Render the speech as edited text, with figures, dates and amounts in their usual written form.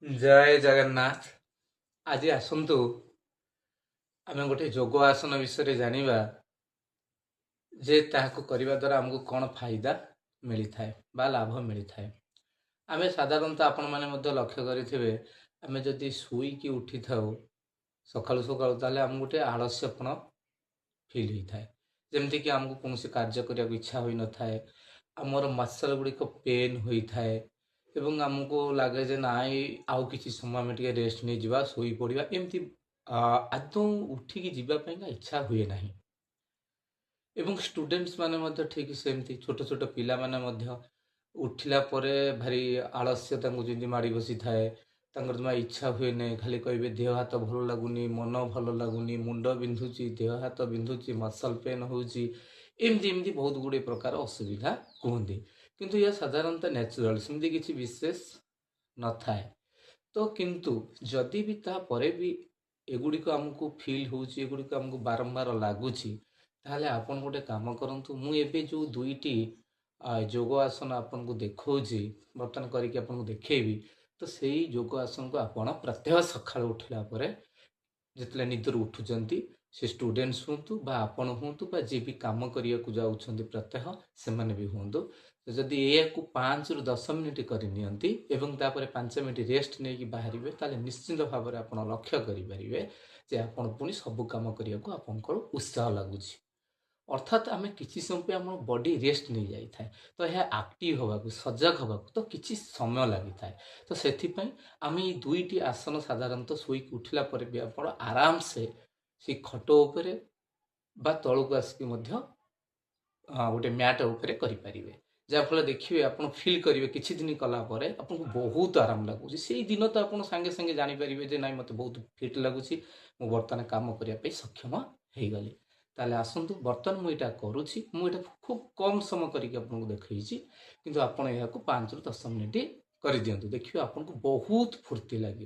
जय जगन्नाथ। आज आसतु आम गोटे जोग आसन विषय जानिबा जे ताहाको करिबा द्वारा हमको कौन फायदा मिली थाए बा लाभ मिली थाए। आमे साधारणतः आपण माने मध्य लक्ष्य करिथिबे आमे जदि शुईकी उठी थाउ सकाळु सकाळु ताले हम गोटे आलस्यपण फिल होई थाए, जेमति कि हमको कोनोसी कार्य करिया इच्छा होई न थाए, हमर मसल गुडी को पेन होई थाए एवं हमको लगे जे नाई आउ किसी समय में टे रेस्ट नहीं जीवा सोई पड़िबा एमती आदौ उठिकी जीवा पाइंका इच्छा हुए नाही। एवं स्टूडेंट्स माने मध्य ठीक सेमती छोट छोट पिला माने मध्य उठिला परे भारी आलस्य तांको जिंदी माड़ी बसी थाए, तांकर जमा इच्छा हुए नहीं, खाली कहबे देह हाथ भल लगुनी, मन भल लगुनी, मुंड बिंधुची, देह हाथ बिंधुची, मसल पेन होउची, एमती एमती बहुत गुड़े प्रकार असुविधा कहते। किंतु यह साधारणतः नेचुरल सेमती किसी विशेष न थाए। तो किंतु जदि भी ता परे भी एगुड़िक आमको फिल होउची, एगुड़िक आमको बारंबार लागुची, ताहले आपन गोटे काम करंतु। मु एबे जो दुईटी जोग आसन आपन को देखौची बर्तन करके आपन को देखेबी, तो सेही जोग आसन को आपण प्रत्यह सकाळ उठिला परे जितले निदर उठुचंती से स्टूडेंट्स हुंतु बा आपण हुंतु बा जे भी काम करिया को जाउछंती प्रत्यह सेमाने भी हुंतु, तो जदि एया को 5 रु 10 मिनिट करि नियंती एवं तापरे 5 मिनिट रेस्ट नै कि बाहरिबे, ताले निश्चित भाबरे आपण लक्ष्य करि परिबे जे आपण पुनी सब काम करिया को आपनकर उत्साह लागुची। अर्थात आम किसी समय आम बॉडी रेस्ट नहीं जाई थाए, तो यह एक्टिव होगा सजग होगा तो किसी समय लगी थाए। तो से आम ये दुईटी आसन साधारणतः शोक उठिला पर भी आप आराम से खट उपरे बा तलू आसिक गोटे मैट उपरे करें, जहाँफल देखिए आप फिल करेंगे किसी दिन कलापर आपको बहुत आराम लगुच। से दिन तो आप सांगे सांगे जानीपर जे ना मत बहुत फिट लगुच, मु बर्तमान कम करने सक्षम हो गली। ताले आसतु बर्तमान मुझे करुँची, मुझे खूब कम समय करके आपको देखी, किंतु आप 5 रु 10 मिनिट कर दिंतु, देखिए आपको बहुत फुर्ती लगे।